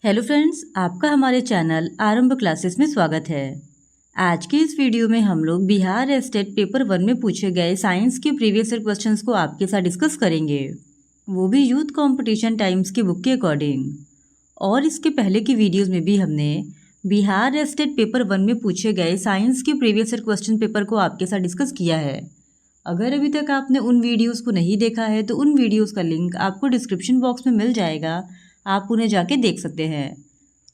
Hello friends, आपका हमारे channel आरंभ क्लासेस में स्वागत है। आज के इस वीडियो में हम लोग बिहार स्टेट पेपर 1 में पूछे गए साइंस के प्रीवियस ईयर क्वेश्चंस को आपके साथ डिस्कस करेंगे, वो भी यूथ कंपटीशन टाइम्स की बुक के अकॉर्डिंग। और इसके पहले की वीडियोज़ में भी हमने बिहार स्टेट पेपर 1 में पूछे गए साइंस के प्रीवियस ईयर क्वेश्चन पेपर को आपके साथ डिस्कस किया है। अगर अभी तक आपने उन वीडियोज़ को नहीं देखा है तो उन वीडियोज़ का लिंक आपको डिस्क्रिप्शन बॉक्स में मिल जाएगा, आप उन्हें जाके देख सकते हैं।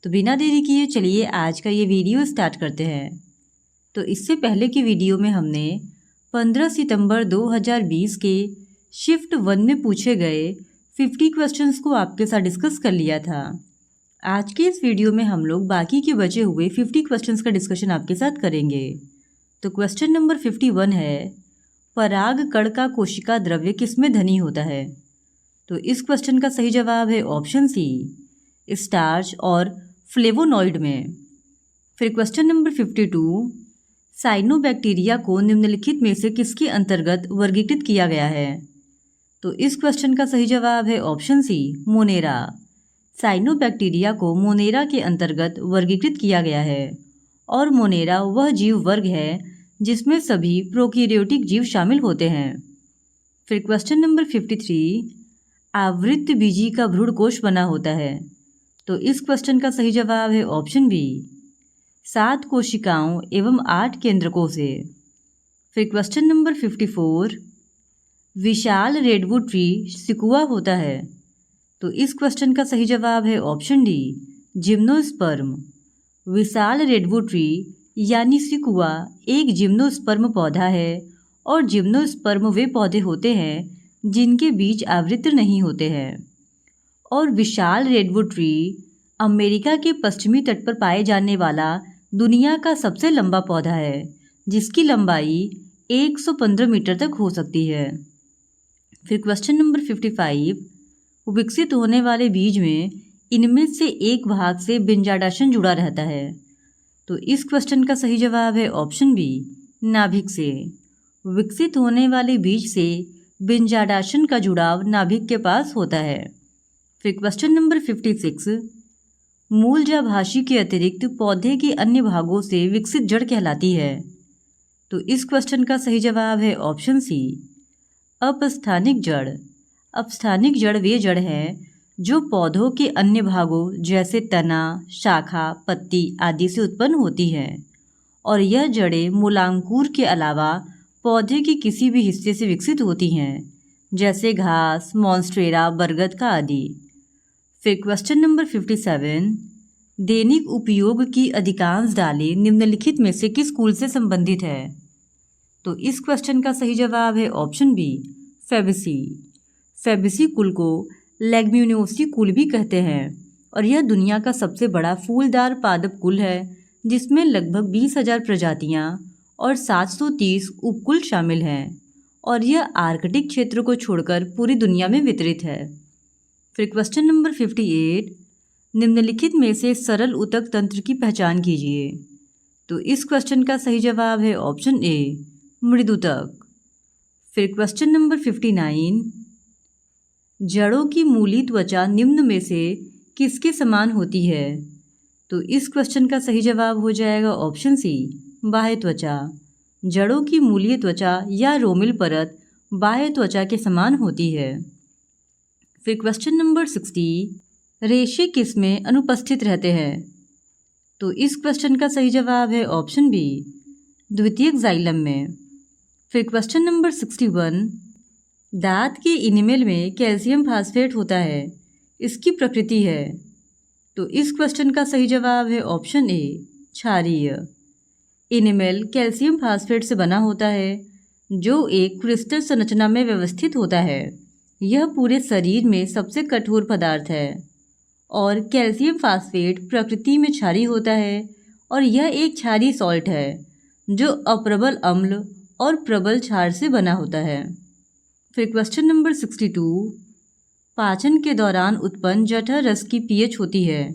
तो बिना देरी किए चलिए आज का ये वीडियो स्टार्ट करते हैं। तो इससे पहले की वीडियो में हमने 15 सितंबर 2020 के शिफ्ट 1 में पूछे गए 50 क्वेश्चंस को आपके साथ डिस्कस कर लिया था। आज के इस वीडियो में हम लोग बाकी के बचे हुए 50 क्वेश्चंस का डिस्कशन आपके साथ करेंगे। तो क्वेश्चन नंबर 51 है, पराग कण का कोशिका द्रव्य किसमें धनी होता है? तो इस क्वेश्चन का सही जवाब है ऑप्शन सी, स्टार्च और फ्लेवोनॉइड में। फिर क्वेश्चन नंबर 52, साइनोबैक्टीरिया को निम्नलिखित में से किसके अंतर्गत वर्गीकृत किया गया है? तो इस क्वेश्चन का सही जवाब है ऑप्शन सी, मोनेरा। साइनोबैक्टीरिया को मोनेरा के अंतर्गत वर्गीकृत किया गया है और मोनेरा वह जीव वर्ग है जिसमें सभी प्रोकैरियोटिक जीव शामिल होते हैं। फिर क्वेश्चन नंबर 53, आवृत्त बीजी का भ्रूणकोश बना होता है। तो इस क्वेश्चन का सही जवाब है ऑप्शन बी, 7 कोशिकाओं एवं 8 केंद्रकों से। फिर क्वेश्चन नंबर 54, विशाल रेडवुड ट्री सिकुआ होता है। तो इस क्वेश्चन का सही जवाब है ऑप्शन डी, जिम्नोस्पर्म। विशाल रेडवुड ट्री यानी सिकुआ एक जिम्नोस्पर्म पौधा है और जिम्नोस्पर्म वे पौधे होते हैं जिनके बीज आवृत्त नहीं होते हैं। और विशाल रेडवुड ट्री अमेरिका के पश्चिमी तट पर पाए जाने वाला दुनिया का सबसे लंबा पौधा है जिसकी लंबाई 115 मीटर तक हो सकती है। फिर क्वेश्चन नंबर 55, विकसित होने वाले बीज में इनमें से एक भाग से बिंजाडाशन जुड़ा रहता है। तो इस क्वेश्चन का सही जवाब है ऑप्शन बी, नाभिक से। विकसित होने वाले बीज से बिंजाडाशन का जुड़ाव नाभिक के पास होता है। फिर क्वेश्चन नंबर 56, मूलजाभाषी के अतिरिक्त पौधे के अन्य भागों से विकसित जड़ कहलाती है। तो इस क्वेश्चन का सही जवाब है ऑप्शन सी, अपस्थानिक जड़। अपस्थानिक जड़ वे जड़ हैं जो पौधों के अन्य भागों जैसे तना, शाखा, पत्ती आदि से उत्पन्न होती हैं और यह जड़ें मूलांकुर के अलावा पौधे के किसी भी हिस्से से विकसित होती हैं जैसे घास, मॉन्स्टेरा, बरगद का आदि। फिर क्वेश्चन नंबर 57, दैनिक उपयोग की अधिकांश दालें निम्नलिखित में से किस कुल से संबंधित है? तो इस क्वेश्चन का सही जवाब है ऑप्शन बी, फैबेसी। फैबेसी कुल को लेग्यूमिनोसी कुल भी कहते हैं और यह दुनिया का सबसे बड़ा फूलदार पादप कुल है जिसमें लगभग 20,000 प्रजातियां और 730 उपकुल शामिल हैं और यह आर्कटिक क्षेत्र को छोड़कर पूरी दुनिया में वितरित है। फिर क्वेश्चन नंबर 58, निम्नलिखित में से सरल ऊतक तंत्र की पहचान कीजिए। तो इस क्वेश्चन का सही जवाब है ऑप्शन ए, मृदुतक। फिर क्वेश्चन नंबर 59, जड़ों की मूली त्वचा निम्न में से किसके समान होती है? तो इस क्वेश्चन का सही जवाब हो जाएगा ऑप्शन सी, बाह्य त्वचा। जड़ों की मूलीय त्वचा या रोमिल परत बाह्य त्वचा के समान होती है। फिर क्वेश्चन नंबर 60, रेशे किसमें अनुपस्थित रहते हैं? तो इस क्वेश्चन का सही जवाब है ऑप्शन बी, द्वितीयक जाइलम में। फिर क्वेश्चन नंबर 61, दांत के इनेमल में कैल्शियम फास्फेट होता है, इसकी प्रकृति है। तो इस क्वेश्चन का सही जवाब है ऑप्शन ए, क्षारीय। इनेमल कैल्शियम फास्फेट से बना होता है जो एक क्रिस्टल संरचना में व्यवस्थित होता है। यह पूरे शरीर में सबसे कठोर पदार्थ है और कैल्शियम फास्फेट प्रकृति में क्षारीय होता है और यह एक क्षारीय सॉल्ट है जो अप्रबल अम्ल और प्रबल क्षार से बना होता है। फिर क्वेश्चन नंबर 62, पाचन के दौरान उत्पन्न जठर रस की पीएच होती है।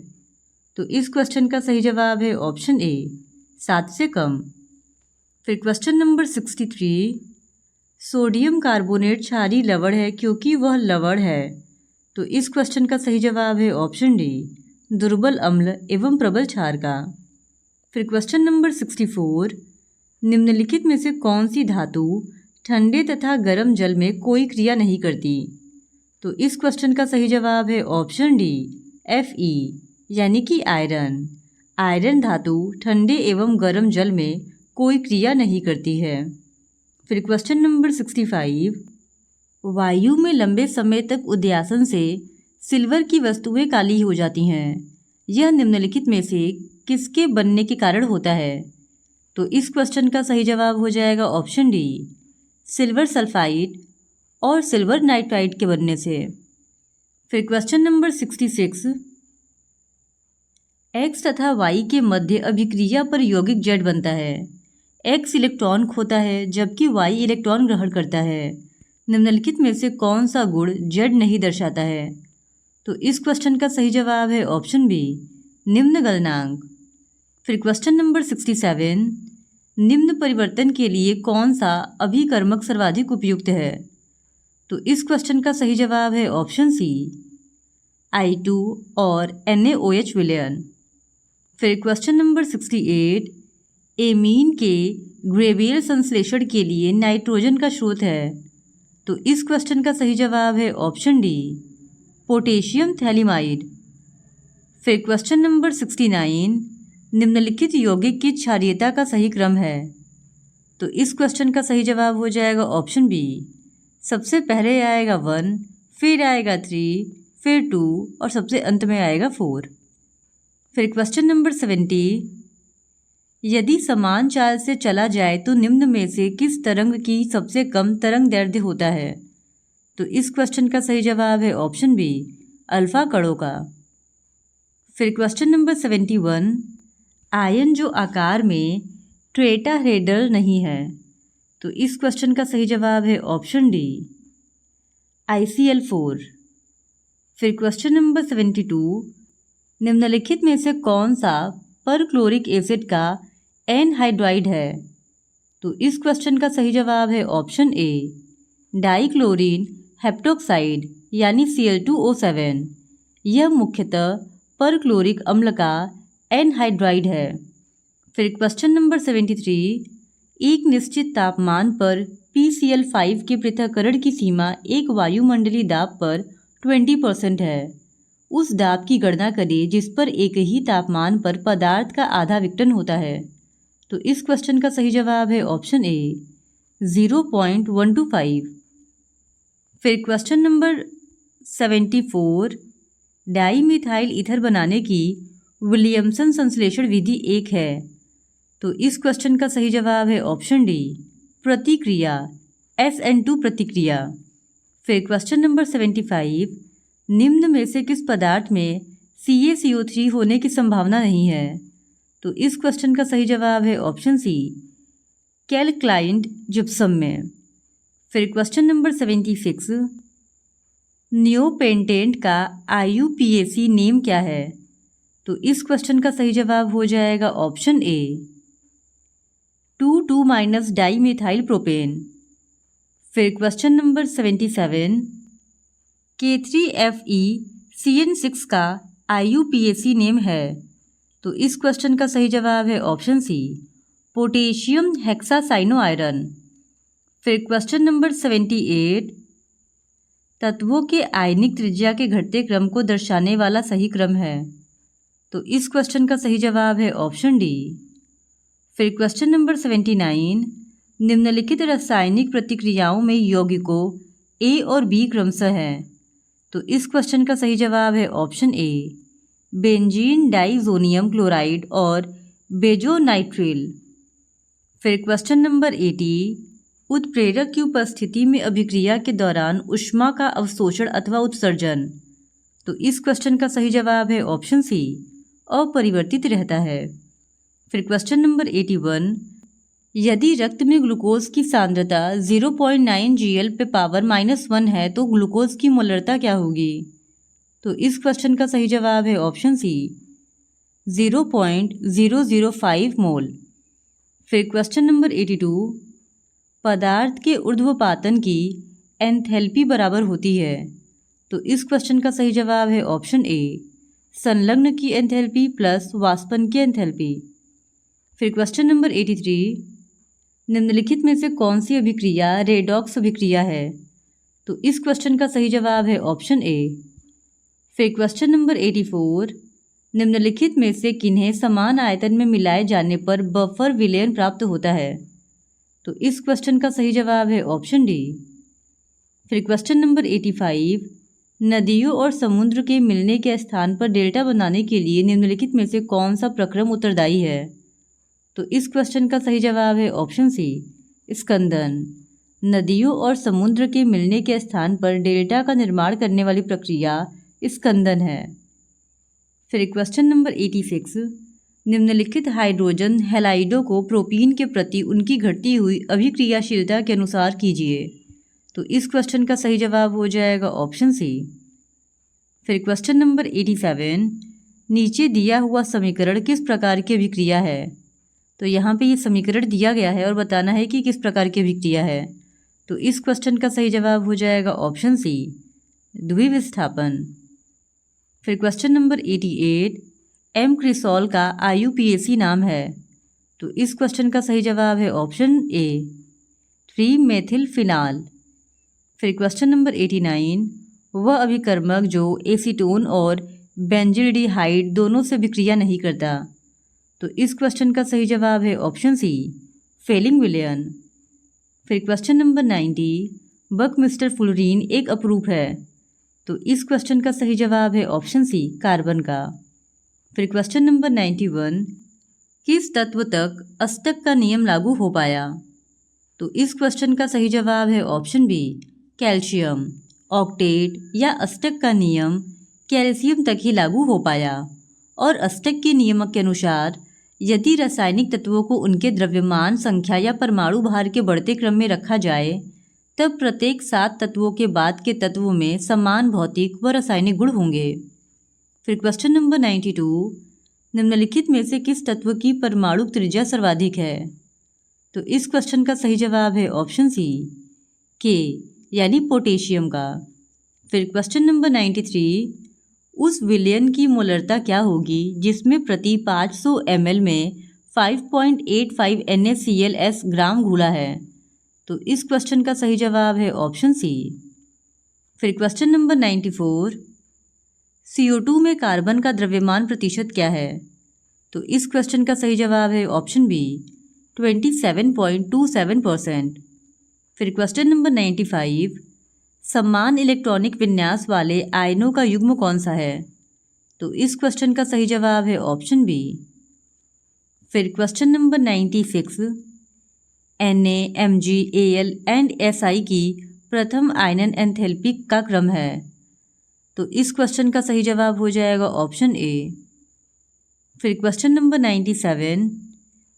तो इस क्वेश्चन का सही जवाब है ऑप्शन ए, 7 से कम। फिर क्वेश्चन नंबर 63, सोडियम कार्बोनेट क्षारीय लवण है क्योंकि वह लवण है। तो इस क्वेश्चन का सही जवाब है ऑप्शन डी, दुर्बल अम्ल एवं प्रबल क्षार का। फिर क्वेश्चन नंबर 64, निम्नलिखित में से कौन सी धातु ठंडे तथा गर्म जल में कोई क्रिया नहीं करती? तो इस क्वेश्चन का सही जवाब है ऑप्शन डी Fe यानी कि आयरन। आयरन धातु ठंडे एवं गर्म जल में कोई क्रिया नहीं करती है। फिर क्वेश्चन नंबर 65, वायु में लंबे समय तक उद्यासन से सिल्वर की वस्तुएं काली हो जाती हैं। यह निम्नलिखित में से किसके बनने के कारण होता है? तो इस क्वेश्चन का सही जवाब हो जाएगा ऑप्शन डी सिल्वर सल्फाइड और सिल्वर नाइट्राइड के बनने से। फिर क्वेश्चन नंबर 66, X तथा Y के मध्य अभिक्रिया पर यौगिक Z बनता है। X इलेक्ट्रॉन खोता है जबकि Y इलेक्ट्रॉन ग्रहण करता है। निम्नलिखित में से कौन सा गुण Z नहीं दर्शाता है? तो इस क्वेश्चन का सही जवाब है ऑप्शन बी निम्न गलनांक। फिर क्वेश्चन नंबर 67, निम्न परिवर्तन के लिए कौन सा अभिकर्मक सर्वाधिक उपयुक्त है? तो इस क्वेश्चन का सही जवाब है ऑप्शन सी I2 और NaOH विलयन। फिर क्वेश्चन नंबर 68, एमीन के ग्रेवियल संश्लेषण के लिए नाइट्रोजन का स्रोत है। तो इस क्वेश्चन का सही जवाब है ऑप्शन डी पोटेशियम थैलिमाइड। फिर क्वेश्चन नंबर 69, निम्नलिखित यौगिक की क्षारीयता का सही क्रम है। तो इस क्वेश्चन का सही जवाब हो जाएगा ऑप्शन बी सबसे पहले आएगा 1, फिर आएगा 3, फिर 2 और सबसे अंत में आएगा 4। फिर क्वेश्चन नंबर 70, यदि समान चाल से चला जाए तो निम्न में से किस तरंग की सबसे कम तरंग दैर्ध्य होता है? तो इस क्वेश्चन का सही जवाब है ऑप्शन बी अल्फा कणों का। फिर क्वेश्चन नंबर 71, आयन जो आकार में टेट्राहेड्रल नहीं है। तो इस क्वेश्चन का सही जवाब है ऑप्शन डी ICl4। फिर क्वेश्चन नंबर 72, निम्नलिखित में से कौन सा परक्लोरिक एसिड का एनहाइड्राइड है? तो इस क्वेश्चन का सही जवाब है ऑप्शन ए डाइक्लोरीन हेप्टोक्साइड यानी Cl2O7। यह मुख्यतः परक्लोरिक अम्ल का एनहाइड्राइड है। फिर क्वेश्चन नंबर 73, एक निश्चित तापमान पर PCl5 के पृथक्करण की सीमा एक वायुमंडलीय दाब पर 20% है। उस दाब की गणना करें जिस पर एक ही तापमान पर पदार्थ का आधा विघटन होता है। तो इस क्वेश्चन का सही जवाब है ऑप्शन ए 0.125। फिर क्वेश्चन नंबर 74, डाईमिथाइल ईथर बनाने की विलियमसन संश्लेषण विधि एक है। तो इस क्वेश्चन का सही जवाब है ऑप्शन डी प्रतिक्रिया SN2 प्रतिक्रिया। फिर क्वेश्चन नंबर 75, निम्न में से किस पदार्थ में CaCO3 होने की संभावना नहीं है? तो इस क्वेश्चन का सही जवाब है ऑप्शन सी कैल्कलाइंड जिप्सम में। फिर क्वेश्चन नंबर 76, नियोपेंटेंट का IUPAC नेम क्या है? तो इस क्वेश्चन का सही जवाब हो जाएगा ऑप्शन ए 2,2- डाईमिथाइल प्रोपेन। फिर क्वेश्चन नंबर 77, K3FeCN6 का IUPAC नेम है। तो इस क्वेश्चन का सही जवाब है option C potassium hexacyano iron. फिर क्वेश्चन नंबर 78, तत्वों के आयनिक त्रिज्या के घटते क्रम को दर्शाने वाला सही क्रम है। तो इस क्वेश्चन का सही जवाब है ऑप्शन डी। फिर क्वेश्चन नंबर 79, निम्नलिखित रासायनिक प्रतिक्रियाओं में यौगिकों A और B क्रमशः हैं। तो इस क्वेश्चन का सही जवाब है option A benzene diazonium chloride और बेंजोनाइट्रिल। फिर क्वेश्चन नंबर 80, उत्प्रेरक की उपस्थिति में अभिक्रिया के दौरान ऊष्मा का अवशोषण अथवा उत्सर्जन। तो इस क्वेश्चन का सही जवाब है ऑप्शन सी अपरिवर्तित रहता है। फिर क्वेश्चन नंबर 81, यदि रक्त में ग्लूकोज की सांद्रता 0.9 Gl पे पावर -1 है तो ग्लूकोज की मोलरता क्या होगी? तो इस क्वेश्चन का सही जवाब है ऑप्शन सी 0.005 मोल। फिर क्वेश्चन नंबर 82, पदार्थ के ऊर्ध्वपातन की एंथैल्पी बराबर होती है। तो इस क्वेश्चन का सही जवाब है ऑप्शन ए संलग्न की एंथैल्पी प्लस वाष्पन की एंथैल्पी। फिर क्वेश्चन नंबर 83, निम्नलिखित में से कौन सी अभिक्रिया रेडॉक्स अभिक्रिया है? तो इस क्वेश्चन का सही जवाब है ऑप्शन ए। फिर क्वेश्चन नंबर 84, निम्नलिखित में से किन्हें समान आयतन में मिलाए जाने पर बफर विलयन प्राप्त होता है? तो इस क्वेश्चन का सही जवाब है ऑप्शन डी। फिर क्वेश्चन नंबर 85, नदियों और समुद्र के मिलने के स्थान पर डेल्टा बनाने के लिए निम्नलिखित में से कौन सा प्रक्रम उत्तरदायी है? तो इस क्वेश्चन का सही जवाब है ऑप्शन सी, स्कंदन। नदियों और समुद्र के मिलने के स्थान पर डेल्टा का निर्माण करने वाली प्रक्रिया स्कंदन है। फिर क्वेश्चन नंबर 86, निम्नलिखित हाइड्रोजन हैलाइडों को प्रोपीन के प्रति उनकी घटती हुई अभिक्रियाशीलता के अनुसार कीजिए। तो इस क्वेश्चन का सही जवाब हो जाएगा ऑप्शन सी। फिर क्वेश्चन नंबर 87, नीचे दिया हुआ समीकरण किस प्रकार की अभिक्रिया है? तो यहाँ पे ये समीकरण दिया गया है और बताना है कि किस प्रकार की अभिक्रिया है। तो इस क्वेश्चन का सही जवाब हो जाएगा ऑप्शन सी, द्विविस्थापन। फिर क्वेश्चन नंबर 88, एम क्रिसोल का IUPAC नाम है। तो इस क्वेश्चन का सही जवाब है ऑप्शन ए, 3-मेथिल-फिनाल। फिर क्वेश्चन नंबर 89, वह अभिकर्मक जो एसीटोन और बेंजील्डिहाइड दोनों से अभिक्रिया नहीं करता। तो इस क्वेश्चन का सही जवाब है ऑप्शन सी, फेलिंग विलयन। फिर क्वेश्चन नंबर 90, बकमिस्टर फ्लोरीन एक अपरूप है। तो इस क्वेश्चन का सही जवाब है ऑप्शन सी, कार्बन का। फिर क्वेश्चन नंबर 91, किस तत्व तक अष्टक का नियम लागू हो पाया? तो इस क्वेश्चन का सही जवाब है ऑप्शन बी, कैल्शियम। ऑक्टेट या अष्टक का नियम कैल्शियम तक ही लागू हो पाया और अष्टक के नियम के अनुसार यदि रासायनिक तत्वों को उनके द्रव्यमान संख्या या परमाणु भार के बढ़ते क्रम में रखा जाए तब प्रत्येक 7 तत्वों के बाद के तत्वों में समान भौतिक व रासायनिक गुण होंगे। फिर क्वेश्चन नंबर 92, निम्नलिखित में से किस तत्व की परमाणु त्रिज्या सर्वाधिक है? तो इस क्वेश्चन का सही जवाब है ऑप्शन सी, के यानी पोटेशियम का। फिर क्वेश्चन नंबर 93, उस विलयन की मोलरता क्या होगी जिसमें प्रति 500 ml में 5.85 NaClS ग्राम घुला है? तो इस क्वेश्चन का सही जवाब है ऑप्शन सी। फिर क्वेश्चन नंबर 94, CO2 में कार्बन का द्रव्यमान प्रतिशत क्या है? तो इस क्वेश्चन का सही जवाब है ऑप्शन बी, 27.27%। फिर क्वेश्चन नंबर 95, समान इलेक्ट्रॉनिक विन्यास वाले आयनों का युग्म कौन सा है? तो इस क्वेश्चन का सही जवाब है ऑप्शन बी। फिर question number 96, Na, Mg, Al and Si की प्रथम आयनन एंथैल्पी का क्रम है। तो इस क्वेश्चन का सही जवाब हो जाएगा ऑप्शन ए। फिर क्वेश्चन नंबर 97,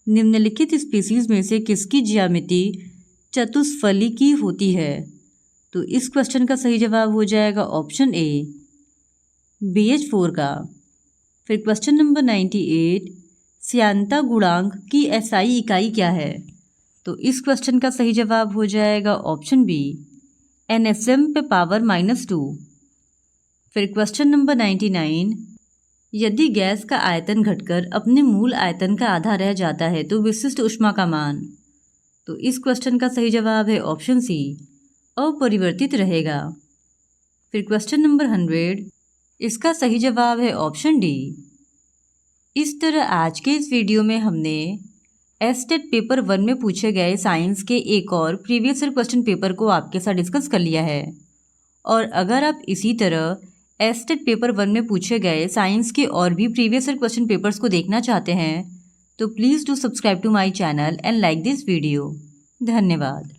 निम्नलिखित स्पीसीज में से किसकी ज्यामिति चतुष्फली की होती है? तो इस क्वेश्चन का सही जवाब हो जाएगा ऑप्शन ए, BH4 का। फिर क्वेश्चन नंबर 98, श्यानता गुणांक की SI इकाई क्या है? तो इस क्वेश्चन का सही जवाब हो जाएगा ऑप्शन बी, NSM पे पावर -2। फिर क्वेश्चन नंबर 99, यदि गैस का आयतन घटकर अपने मूल आयतन का आधा रह जाता है तो विशिष्ट ऊष्मा का मान? तो इस क्वेश्चन का सही जवाब है ऑप्शन सी, अपरिवर्तित रहेगा। फिर क्वेश्चन नंबर 100, इसका सही जवाब है ऑप्शन डी। इस तरह आज के इस वीडियो में हमने एस्टेट पेपर 1 में पूछे गए साइंस के एक और प्रीवियस ईयर क्वेश्चन पेपर को आपके साथ डिस्कस कर लिया है। और अगर आप इसी तरह एस्टेट पेपर 1 में पूछे गए साइंस के और भी प्रीवियस ईयर क्वेश्चन पेपर्स को देखना चाहते हैं तो please do subscribe to my channel and like this video. धन्यवाद।